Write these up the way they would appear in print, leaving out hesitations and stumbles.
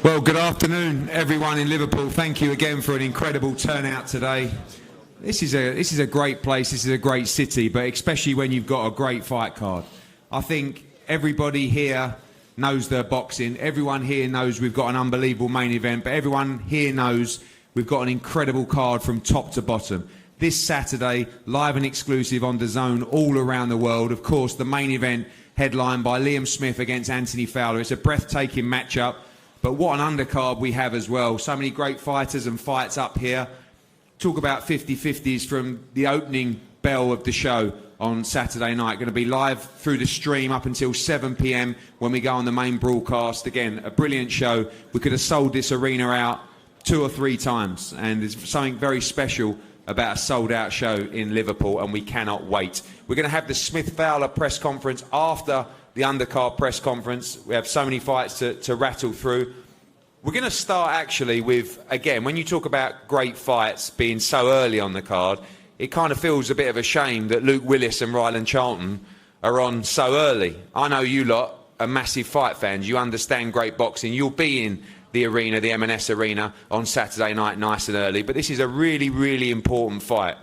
Well, good afternoon, everyone in Liverpool. Thank you again for an incredible turnout today. This is a great place, this is a great city, but especially when you've got a great fight card. I think everybody here knows their boxing. Everyone here knows we've got an unbelievable main event, but everyone here knows we've got an incredible card from top to bottom. This Saturday, live and exclusive on DAZN all around the world. Of course, the main event headlined by Liam Smith against Anthony Fowler. It's a breathtaking matchup, but what an undercard we have as well. So many great fighters and fights up here. Talk about 50-50s from the opening bell of the show on Saturday night. Going to be live through the stream up until 7 p.m. when we go on the main broadcast. Again, a brilliant show. We could have sold this arena out 2 or 3 times, and there's something very special about a sold-out show in Liverpool, and we cannot wait. We're going to have the Smith-Fowler press conference after the undercard press conference. We have so many fights to rattle through. We're going to start actually with, again, when you talk about great fights being so early on the card, it kind of feels a bit of a shame that Luke Willis and Ryland Charlton are on so early. I know you lot are massive fight fans. You understand great boxing. You'll be in the arena, the M&S arena, on Saturday night nice and early. But this is a really, really important fight.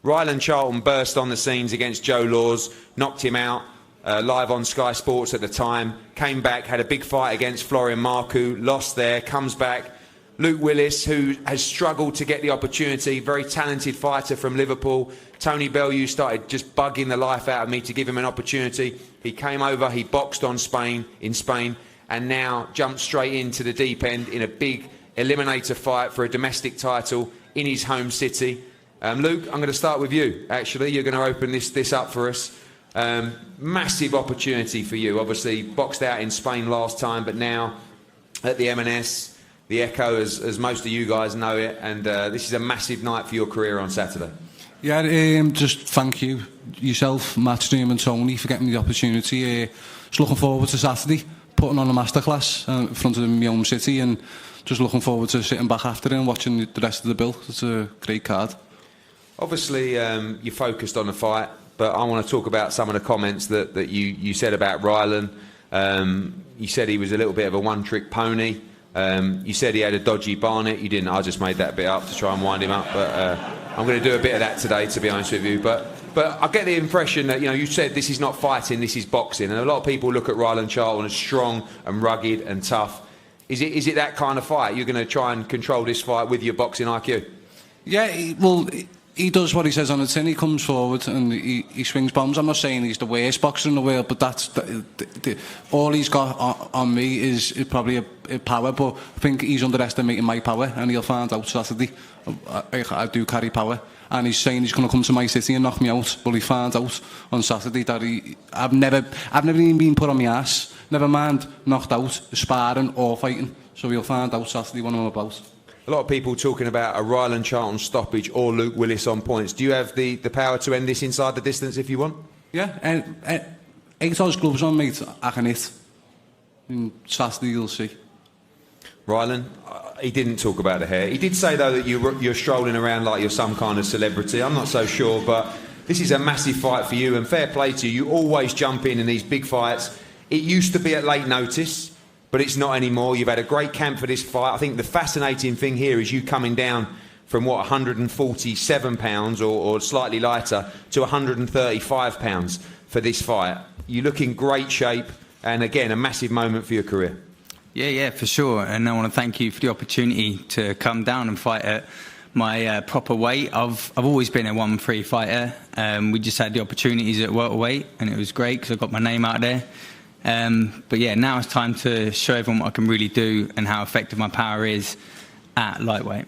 Ryland Charlton burst on the scenes against Joe Laws, knocked him out. Live on Sky Sports at the time, came back, had a big fight against Florian Marcoux, lost there, comes back. Luke Willis, who has struggled to get the opportunity, very talented fighter from Liverpool. Tony Bellew started just bugging the life out of me to give him an opportunity. He came over, he boxed in Spain, and now jumped straight into the deep end in a big eliminator fight for a domestic title in his home city. Luke, I'm going to start with you, actually. You're going to open this up for us. Massive opportunity for you. Obviously boxed out in Spain last time, but now at the M&S, the Echo, as most of you guys know it, and this is a massive night for your career on Saturday. Yeah, just thank you, yourself, MATCHROOM and Tony, for getting me the opportunity. Just looking forward to Saturday, putting on a masterclass in front of my home city, and just looking forward to sitting back after it and watching the rest of the bill. It's a great card. Obviously, you focused on the fight, but I want to talk about some of the comments that you said about Ryland. You said he was a little bit of a one-trick pony. You said he had a dodgy Barnet. You didn't. I just made that bit up to try and wind him up. But I'm going to do a bit of that today, to be honest with you. But I get the impression that, you said this is not fighting, this is boxing. And a lot of people look at Ryland Charlton as strong and rugged and tough. Is it that kind of fight? You're going to try and control this fight with your boxing IQ? Yeah, well, he does what he says on the tin. He comes forward and he swings bombs. I'm not saying he's the worst boxer in the world, but that's all he's got on me is probably a power. But I think he's underestimating my power, and he'll find out Saturday. I do carry power, and he's saying he's going to come to my city and knock me out. But he finds out on Saturday that I've never even been put on my ass. Never mind knocked out, sparring or fighting. So he'll find out Saturday what I'm about. A lot of people talking about a Ryland Charlton stoppage or Luke Willis on points. Do you have the power to end this inside the distance if you want? Yeah, and 8 hours gloves on, mate. I can hit. And Saturday you'll see. Ryland, he didn't talk about the hair. He did say, though, that you're strolling around like you're some kind of celebrity. I'm not so sure, but this is a massive fight for you, and fair play to you. You always jump in these big fights. It used to be at late notice, but it's not anymore. You've had a great camp for this fight. I think the fascinating thing here is you coming down from, 147 pounds or slightly lighter to 135 pounds for this fight. You look in great shape, and again, a massive moment for your career. Yeah, for sure. And I want to thank you for the opportunity to come down and fight at my proper weight. I've always been a 1-3 fighter. We just had the opportunities at welterweight, and it was great because I got my name out there. But yeah, now it's time to show everyone what I can really do and how effective my power is at lightweight.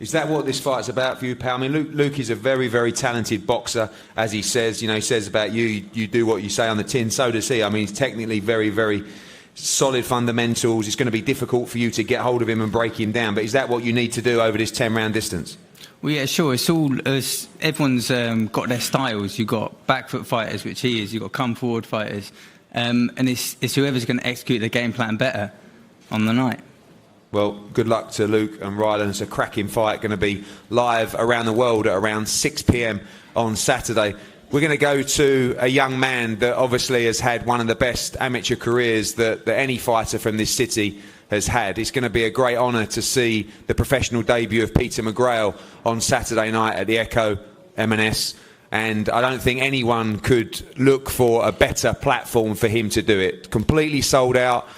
Is that what this fight's about for you, pal? I mean, Luke is a very, very talented boxer, as he says. He says about you do what you say on the tin. So does he. I mean, he's technically very, very solid fundamentals. It's going to be difficult for you to get hold of him and break him down. But is that what you need to do over this 10-round distance? Well, yeah, sure. Everyone's got their styles. You've got back foot fighters, which he is. You've got come forward fighters. And it's whoever's going to execute the game plan better on the night. Well, good luck to Luke and Ryland. It's a cracking fight, going to be live around the world at around 6 p.m. on Saturday. We're going to go to a young man that obviously has had one of the best amateur careers that any fighter from this city has had. It's going to be a great honour to see the professional debut of Peter McGrail on Saturday night at the Echo M&S. And I don't think anyone could look for a better platform for him to do it. Completely sold out.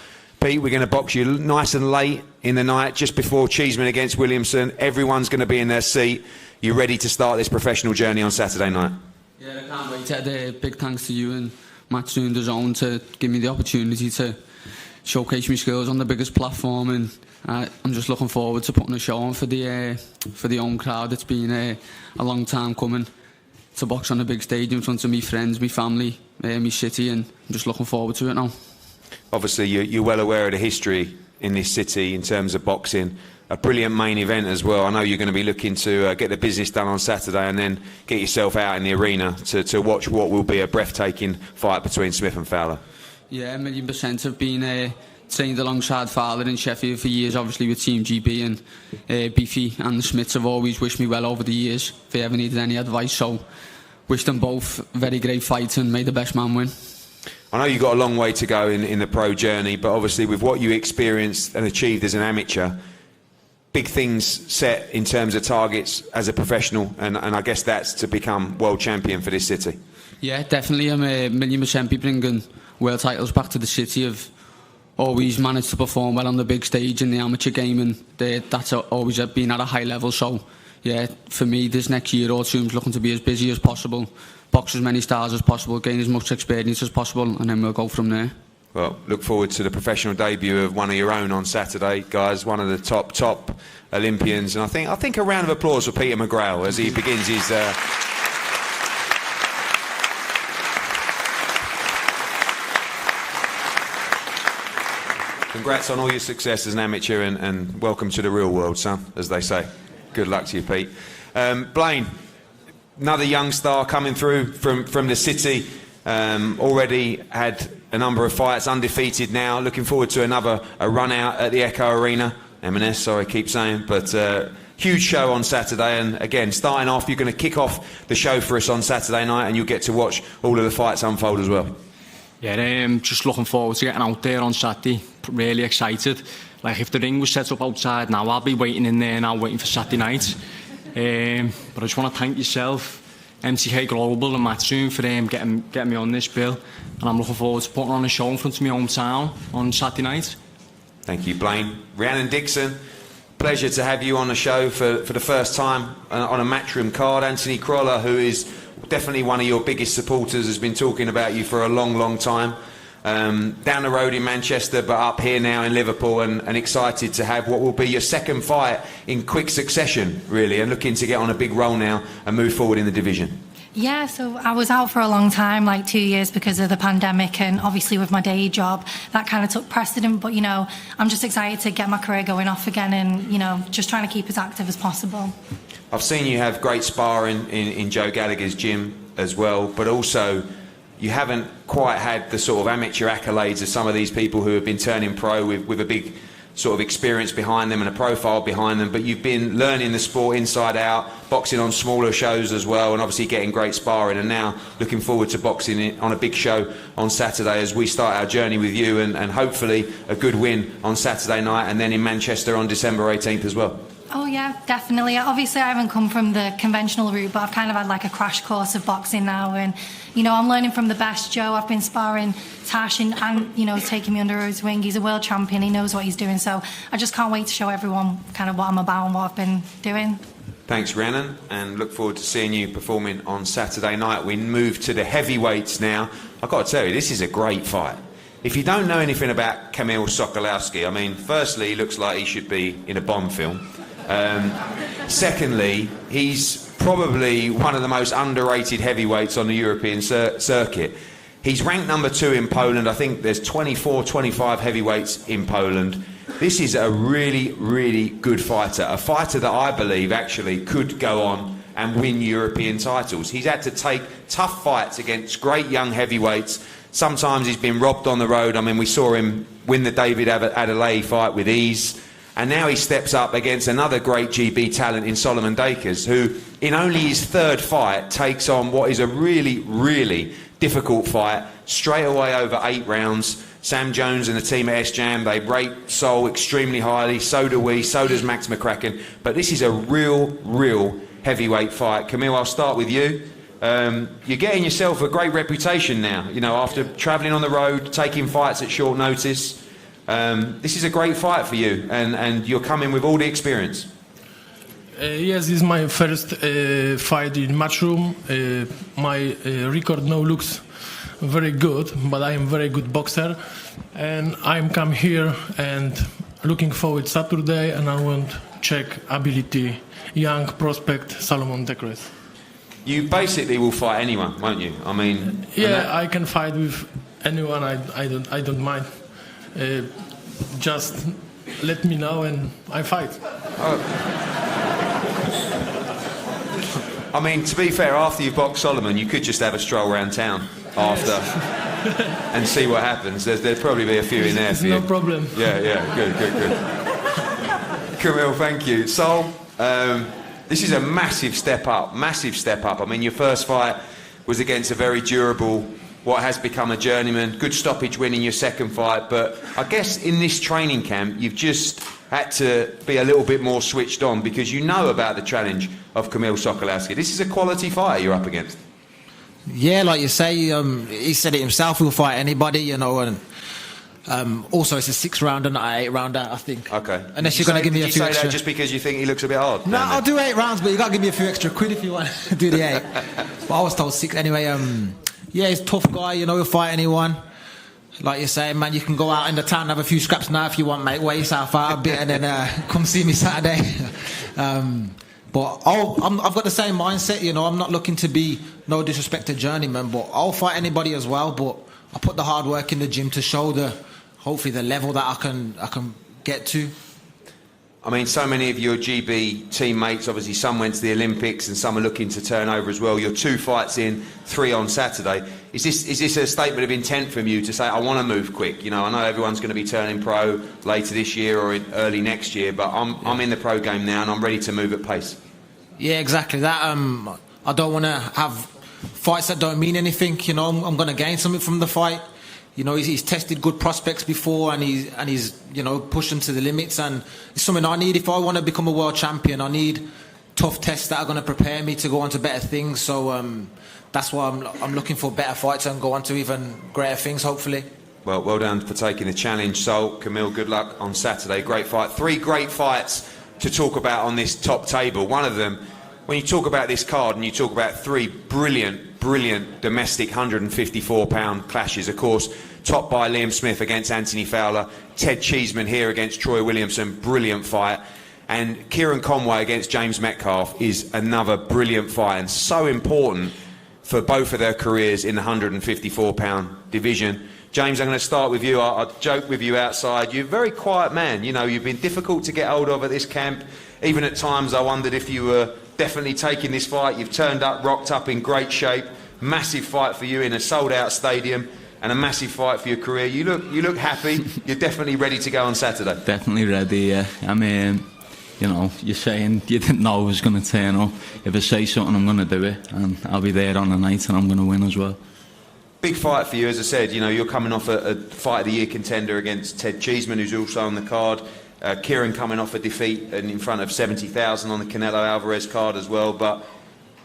Pete, we're going to box you nice and late in the night, just before Cheeseman against Williamson. Everyone's going to be in their seat. You ready to start this professional journey on Saturday night? Yeah, I can't wait. Big thanks to you and MATCHROOM DAZN to give me the opportunity to showcase my skills on the biggest platform, and I'm just looking forward to putting a show on for the home crowd. It's been a long time coming to box on a big stage in front of me friends, my family, my city, and I'm just looking forward to it now. Obviously, you're well aware of the history in this city in terms of boxing. A brilliant main event as well. I know you're going to be looking to get the business done on Saturday and then get yourself out in the arena to watch what will be a breathtaking fight between Smith and Fowler. Yeah, 1,000,000%. I've been trained alongside Fowler in Sheffield for years, obviously with Team GB, and Beefy and the Smiths have always wished me well over the years if they ever needed any advice. So, wish them both very great fights and may the best man win. I know you've got a long way to go in the pro journey, but obviously with what you experienced and achieved as an amateur, big things set in terms of targets as a professional, and I guess that's to become world champion for this city. Yeah, definitely. I'm 1,000,000% be bringing world titles back to the city. I've always managed to perform well on the big stage in the amateur game, and that's always been at a high level. So, yeah, for me, this next year or two, I'm looking to be as busy as possible, box as many stars as possible, gain as much experience as possible, and then we'll go from there. Well, look forward to the professional debut of one of your own on Saturday, guys. One of the top Olympians, and I think a round of applause for Peter McGrail as he begins his. Congrats on all your success as an amateur, and welcome to the real world, son, as they say. Good luck to you, Pete. Blaine, another young star coming through from the city. Already had a number of fights, undefeated now. Looking forward to a run out at the Echo Arena. M&S, sorry, I keep saying. But huge show on Saturday. And again, starting off, you're going to kick off the show for us on Saturday night, and you'll get to watch all of the fights unfold as well. Yeah, just looking forward to getting out there on Saturday. Really excited. Like, if the ring was set up outside now, I'll be waiting in there now, waiting for Saturday night. But I just want to thank yourself, MTK Global and MATCHROOM, for getting me on this bill. And I'm looking forward to putting on a show in front of my hometown on Saturday night. Thank you, Blaine. Rhiannon Dixon, pleasure to have you on the show for the first time on a MATCHROOM card. Anthony Crolla, who is definitely one of your biggest supporters, has been talking about you for a long time. Down the road in Manchester, but up here now in Liverpool, and excited to have what will be your second fight in quick succession, really, and looking to get on a big roll now and move forward in the division. Yeah, so I was out for a long time, like 2 years, because of the pandemic, and obviously with my day job, that kind of took precedent. But, I'm just excited to get my career going off again, and, just trying to keep as active as possible. I've seen you have great sparring in Joe Gallagher's gym as well, but also you haven't quite had the sort of amateur accolades of some of these people who have been turning pro with a big sort of experience behind them and a profile behind them, but you've been learning the sport inside out, boxing on smaller shows as well, and obviously getting great sparring, and now looking forward to boxing on a big show on Saturday as we start our journey with you, and hopefully a good win on Saturday night, and then in Manchester on December 18th as well. Oh yeah, definitely. Obviously I haven't come from the conventional route, but I've kind of had like a crash course of boxing now, and I'm learning from the best. Joe, I've been sparring Tash, and taking me under his wing. He's a world champion, he knows what he's doing, so I just can't wait to show everyone kind of what I'm about and what I've been doing. Thanks, Rhiannon, and look forward to seeing you performing on Saturday night. We move to the heavyweights now. I've got to tell you, this is a great fight. If you don't know anything about Camille Sokolowski, I mean, firstly, he looks like he should be in a Bond film. Secondly, he's probably one of the most underrated heavyweights on the European circuit. He's ranked number 2 in Poland. I think there's 24, 25 heavyweights in Poland. This is a really good fighter. A fighter that I believe actually could go on and win European titles. He's had to take tough fights against great young heavyweights. Sometimes he's been robbed on the road. I mean, we saw him win the David Adelaide fight with ease. And now he steps up against another great GB talent in Solomon Dakers, who in only his third fight takes on what is a really difficult fight, straight away over 8 rounds. Sam Jones and the team at S-Jam, they rate Sol extremely highly. So do we. So does Max McCracken. But this is a real heavyweight fight. Camille, I'll start with you. You're getting yourself a great reputation now, you know, after travelling on the road, taking fights at short notice. This is a great fight for you, and you're coming with all the experience. Yes, this is my first fight in Matchroom. My record now looks very good, but I am very good boxer, and I'm come here and looking forward Saturday, and I want check ability young prospect Salomon Decres. You basically will fight anyone, won't you? I mean, yeah, I can fight with anyone. I don't mind. Just let me know and I fight. I mean, to be fair, after you've boxed Solomon, you could just have a stroll around town after and see what happens. There'd probably be a few in there for you. No problem. Yeah, good. Camille, thank you. Sol, this is a massive step up. I mean, your first fight was against a very durable, what has become a journeyman. Good stoppage win in your second fight, but I guess in this training camp, you've just had to be a little bit more switched on because you know about the challenge of Camille Sokolowski. This is a quality fighter you're up against. Yeah, like you say, he said it himself, he'll fight anybody, you know, and also it's a 6-rounder, not an 8-rounder, I think. Okay. Unless you're going to give me a few extra... extra... that just because you think he looks a bit hard? No, I'll do 8 rounds, but you got to give me a few extra quid if you want to do the 8. But I was told 6 anyway. Yeah, he's a tough guy, you know, he'll fight anyone. Like you say, man, you can go out in the town and have a few scraps now if you want, mate. Wear yourself out a bit and then come see me Saturday. But I've got the same mindset, you know. I'm not looking to be, no disrespect to journeyman, but I'll fight anybody as well. But I put the hard work in the gym to show hopefully the level that I can get to. I mean, so many of your GB teammates, obviously some went to the Olympics and some are looking to turn over as well. You're 2 fights in, 3 on Saturday. Is this a statement of intent from you to say, I want to move quick? You know, I know everyone's going to be turning pro later this year or early next year, but I'm in the pro game now and I'm ready to move at pace. Yeah, exactly that. I don't want to have fights that don't mean anything. You know, I'm going to gain something from the fight. You know, he's tested good prospects before, and he's you know, pushed them to the limits, and it's something I need if I want to become a world champion. I need tough tests that are going to prepare me to go on to better things. So that's why I'm looking for better fights and go on to even greater things, hopefully. Well done for taking the challenge, Sol. Camille, good luck on Saturday. Great fight. 3 great fights to talk about on this top table. One of them, when you talk about this card and you talk about 3 brilliant domestic 154-pound clashes, of course, topped by Liam Smith against Anthony Fowler, Ted Cheeseman here against Troy Williamson, brilliant fight, and Kieran Conway against James Metcalf is another brilliant fight, and so important for both of their careers in the 154-pound division. James, I'm going to start with you. I joke with you outside. You're a very quiet man. You know, you've been difficult to get hold of at this camp. Even at times I wondered if you were definitely taking this fight. You've turned up, rocked up in great shape. Massive fight for you in a sold-out stadium and a massive fight for your career. You look happy. You're definitely ready to go on Saturday. Definitely ready, yeah. I mean, you know, you're saying you didn't know I was going to turn up. If I say something, I'm going to do it. And I'll be there on the night and I'm going to win as well. Big fight for you, as I said. You know, you're coming off a fight of the year contender against Ted Cheeseman, who's also on the card. Kieran coming off a defeat and in front of 70,000 on the Canelo Alvarez card as well. But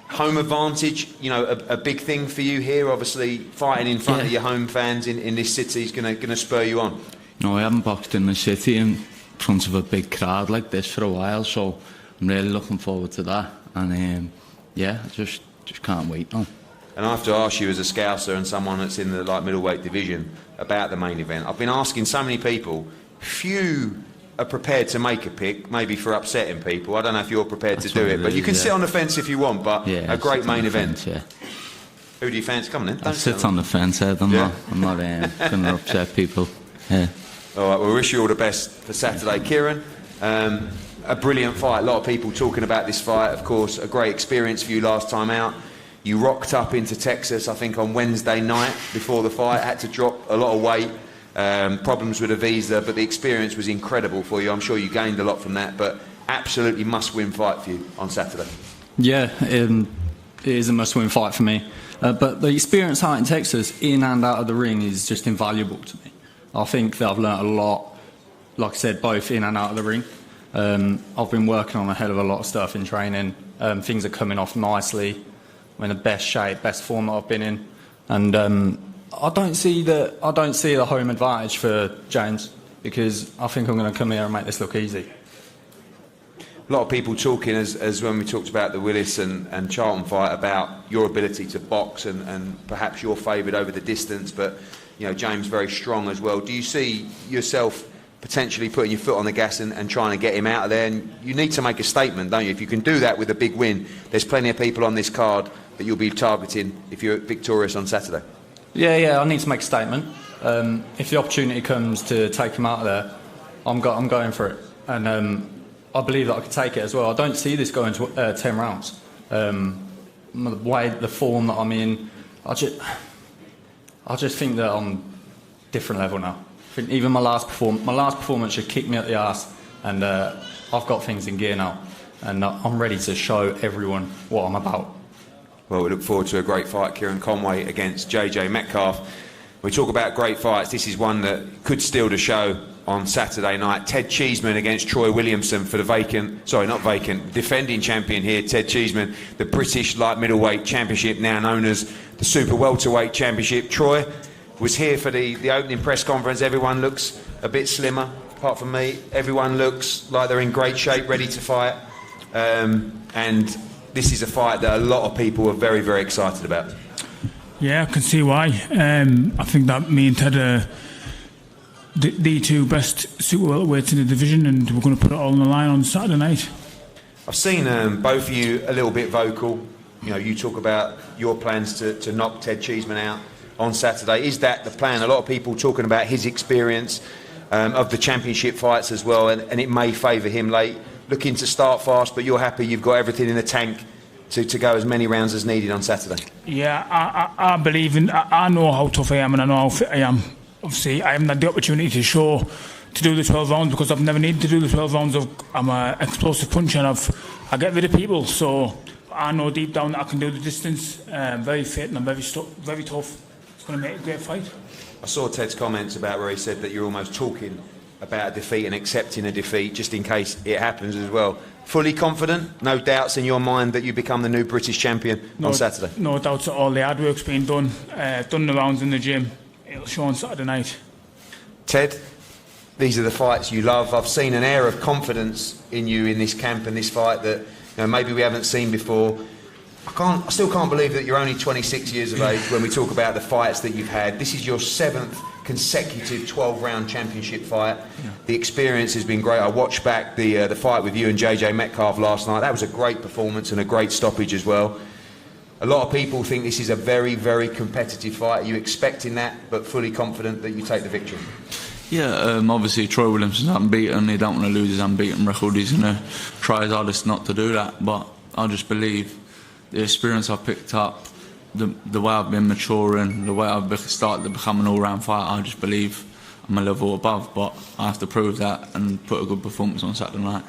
home advantage, you know, a big thing for you here. Obviously, fighting in front of your home fans in this city is going to spur you on. No, I haven't boxed in the city in front of a big crowd like this for a while, so I'm really looking forward to that. And yeah, I just can't wait now. And I have to ask you, as a Scouser and someone that's in the middleweight division, about the main event. I've been asking so many people. Few are prepared to make a pick, maybe for upsetting people. I don't know if you're prepared to do it, but you can sit on the fence if you want. But a great main event. Fence, Who do you fancy? Come on then. I sit on the fence, Ed. I'm not going to upset people. Yeah. All right, we'll wish you all the best for Saturday. Kieran, a brilliant fight. A lot of people talking about this fight. Of course, a great experience for you last time out. You rocked up into Texas, I think, on Wednesday night before the fight. Had to drop a lot of weight. Problems with a visa, but the experience was incredible for you. I'm sure you gained a lot from that, but absolutely must-win fight for you on Saturday. Yeah, it is a must-win fight for me. But the experience out in Texas, in and out of the ring, is just invaluable to me. I think that I've learnt a lot, like I said, both in and out of the ring. I've been working on a hell of a lot of stuff in training. Things are coming off nicely. I'm in the best shape, best form that I've been in, and I don't see the home advantage for James, because I think I'm going to come here and make this look easy. A lot of people talking, as when we talked about the Willis and Charlton fight, about your ability to box and perhaps you're favoured over the distance, but James very strong as well. Do you see yourself potentially putting your foot on the gas and trying to get him out of there? And you need to make a statement, don't you? If you can do that with a big win, there's plenty of people on this card that you'll be targeting if you're victorious on Saturday. Yeah, I need to make a statement. If the opportunity comes to take him out of there, I'm going for it, and I believe that I could take it as well. I don't see this going to 10 rounds. The form that I'm in, I just think that I'm different level now. I think even my last performance should kick me up the arse, and I've got things in gear now, and I'm ready to show everyone what I'm about. Well, we look forward to a great fight, Kieran Conway against JJ Metcalf. We talk about great fights. This is one that could steal the show on Saturday night. Ted Cheeseman against Troy Williamson for the defending champion here, Ted Cheeseman, the British light middleweight championship, now known as the Super Welterweight Championship. Troy was here for the opening press conference. Everyone looks a bit slimmer, apart from me. Everyone looks like they're in great shape, ready to fight. And this is a fight that a lot of people are very, very excited about. Yeah, I can see why. I think that me and Ted are the two best super welterweights in the division, and we're going to put it all on the line on Saturday night. I've seen both of you a little bit vocal. You talk about your plans to knock Ted Cheeseman out on Saturday. Is that the plan? A lot of people talking about his experience of the championship fights as well, and it may favour him late. Looking to start fast, but you're happy you've got everything in the tank to go as many rounds as needed on Saturday. Yeah, I believe in. I know how tough I am, and I know how fit I am. Obviously, I haven't had the opportunity to do the 12 rounds because I've never needed to do the 12 rounds. I'm an explosive puncher and I get rid of people. So I know deep down that I can do the distance. Very fit and I'm very tough. It's going to make a great fight. I saw Ted's comments about where he said that you're almost talking about a defeat and accepting a defeat just in case it happens as well. Fully confident, no doubts in your mind that you become the new British champion on Saturday? No doubts at all. The hard work's been done. Done the rounds in the gym. It'll show on Saturday night. Ted, these are the fights you love. I've seen an air of confidence in you in this camp and this fight that maybe we haven't seen before. I still can't believe that you're only 26 years of age when we talk about the fights that you've had. This is your 7th consecutive 12-round championship fight. Yeah. The experience has been great. I watched back the fight with you and JJ Metcalf last night. That was a great performance and a great stoppage as well. A lot of people think this is a very, very competitive fight. Are you expecting that, but fully confident that you take the victory? Yeah, obviously Troy Williamson's unbeaten. He don't want to lose his unbeaten record. He's going to try his hardest not to do that. But I just believe the experience I've picked up, the way I've been maturing, the way I've started to become an all-round fighter, I just believe I'm a level above. But I have to prove that and put a good performance on Saturday night.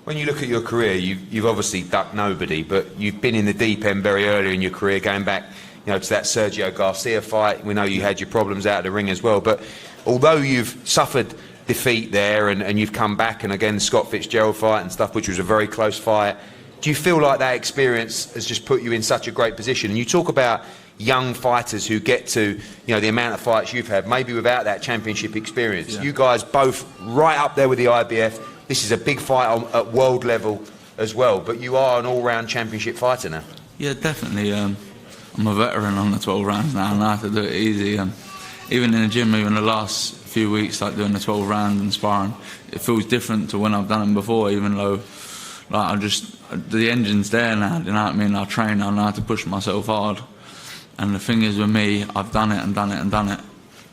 When you look at your career, you've obviously ducked nobody, but you've been in the deep end very early in your career, going back to that Sergio Garcia fight. We know you had your problems out of the ring as well, but although you've suffered defeat there and you've come back, and again, the Scott Fitzgerald fight and stuff, which was a very close fight, do you feel like that experience has just put you in such a great position? And you talk about young fighters who get to, the amount of fights you've had, maybe without that championship experience. Yeah. You guys both right up there with the IBF. This is a big fight at world level as well, but you are an all-round championship fighter now. Yeah, definitely. I'm a veteran on the 12 rounds now, and I have to do it easy. Even in the gym, even the last few weeks, like doing the 12 rounds and sparring, it feels different to when I've done them before, even though the engine's there now, you know what I mean? I train, I know how to push myself hard. And the thing is with me, I've done it and done it and done it.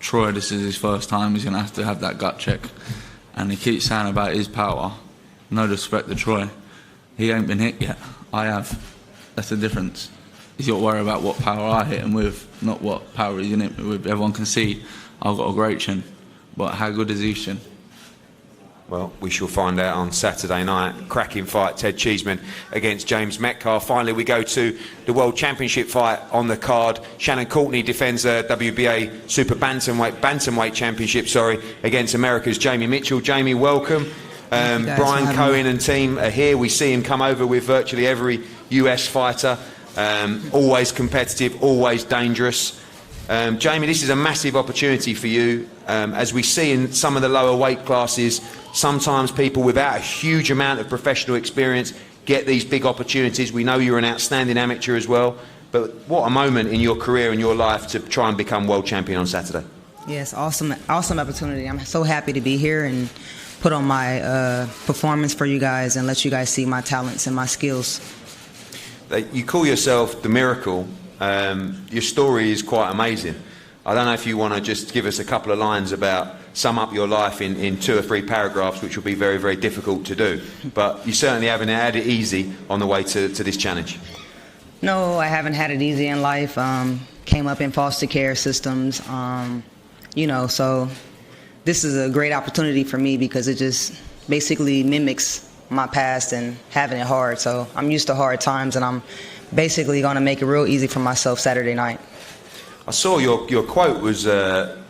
Troy, this is his first time, he's going to have that gut check. And he keeps saying about his power. No disrespect to Troy. He ain't been hit yet. I have. That's the difference. He's got to worry about what power I hit him with, not what power he's in it with. Everyone can see I've got a great chin. But how good is his chin? Well, we shall find out on Saturday night. Cracking fight, Ted Cheeseman against James Metcalf. Finally, we go to the World Championship fight on the card. Shannon Courtenay defends the WBA Super Bantamweight Championship, against America's Jamie Mitchell. Jamie, welcome. Brian Cohen and team are here. We see him come over with virtually every US fighter. Always competitive, always dangerous. Jamie, this is a massive opportunity for you. As we see in some of the lower weight classes, sometimes people without a huge amount of professional experience get these big opportunities. We know you're an outstanding amateur as well, but what a moment in your career and your life to try and become world champion on Saturday. Yes, awesome opportunity. I'm so happy to be here and put on my performance for you guys and let you guys see my talents and my skills. You call yourself the Miracle. Your story is quite amazing. I don't know if you want to just give us a couple of lines about, sum up your life in 2 or 3 paragraphs, which will be very, very difficult to do. But you certainly haven't had it easy on the way to this challenge. No, I haven't had it easy in life. Came up in foster care systems, so this is a great opportunity for me because it just basically mimics my past and having it hard. So I'm used to hard times, and I'm basically going to make it real easy for myself Saturday night. I saw your quote was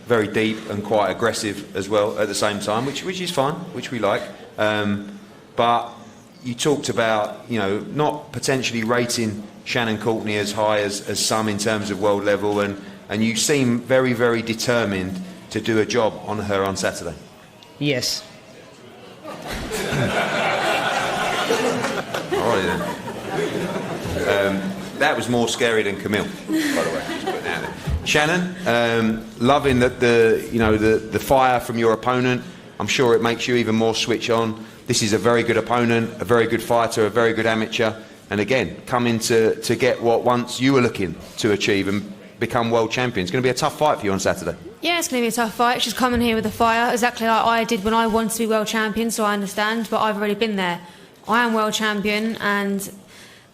very deep and quite aggressive as well at the same time, which is fine, which we like. But you talked about, not potentially rating Shannon Courtenay as high as some in terms of world level, and you seem very, very determined to do a job on her on Saturday. Yes. All right then. That was more scary than Camille, by the way. Just putting it out there. Shannon, loving the fire from your opponent. I'm sure it makes you even more switch on. This is a very good opponent, a very good fighter, a very good amateur, and again, coming to get what once you were looking to achieve and become world champion. It's going to be a tough fight for you on Saturday. Yeah, it's going to be a tough fight. She's coming here with a fire, exactly like I did when I wanted to be world champion, so I understand, but I've already been there. I am world champion, and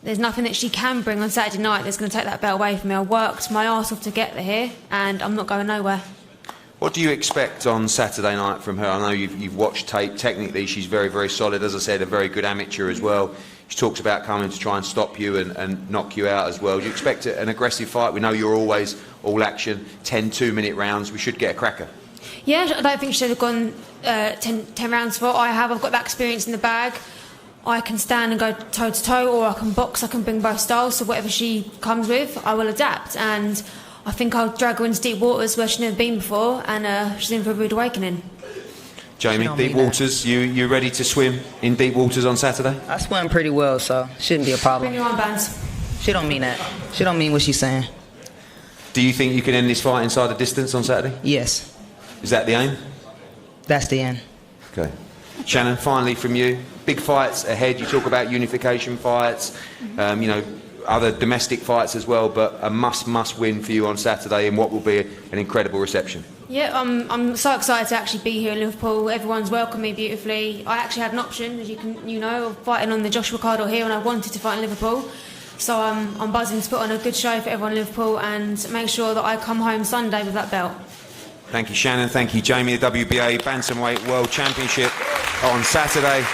there's nothing that she can bring on Saturday night that's going to take that belt away from me. I worked my arse off to get here, and I'm not going nowhere. What do you expect on Saturday night from her? I know you've watched tape. Technically, she's very, very solid. As I said, a very good amateur as well. She talks about coming to try and stop you and knock you out as well. Do you expect an aggressive fight? We know you're always all action, 10 2-minute rounds. We should get a cracker. Yeah, I don't think she should have gone 10 rounds for. I've got that experience in the bag. I can stand and go toe-to-toe, or I can box. I can bring both styles, so whatever she comes with, I will adapt. And I think I'll drag her into deep waters where she's never been before, and she's in for a rude awakening. Jamie, deep waters, you ready to swim in deep waters on Saturday? I swim pretty well, so shouldn't be a problem. Bring your armbands. She don't mean that. She don't mean what she's saying. Do you think you can end this fight inside the distance on Saturday? Yes. Is that the aim? That's the end. Okay. Shannon, finally from you. Big fights ahead. You talk about unification fights, other domestic fights as well, but a must win for you on Saturday in what will be an incredible reception. Yeah, I'm so excited to actually be here in Liverpool. Everyone's welcomed me beautifully. I actually had an option, as you know, of fighting on the Joshua card or here, and I wanted to fight in Liverpool. So I'm buzzing to put on a good show for everyone in Liverpool and make sure that I come home Sunday with that belt. Thank you, Shannon. Thank you, Jamie. The WBA Bantamweight World Championship on Saturday.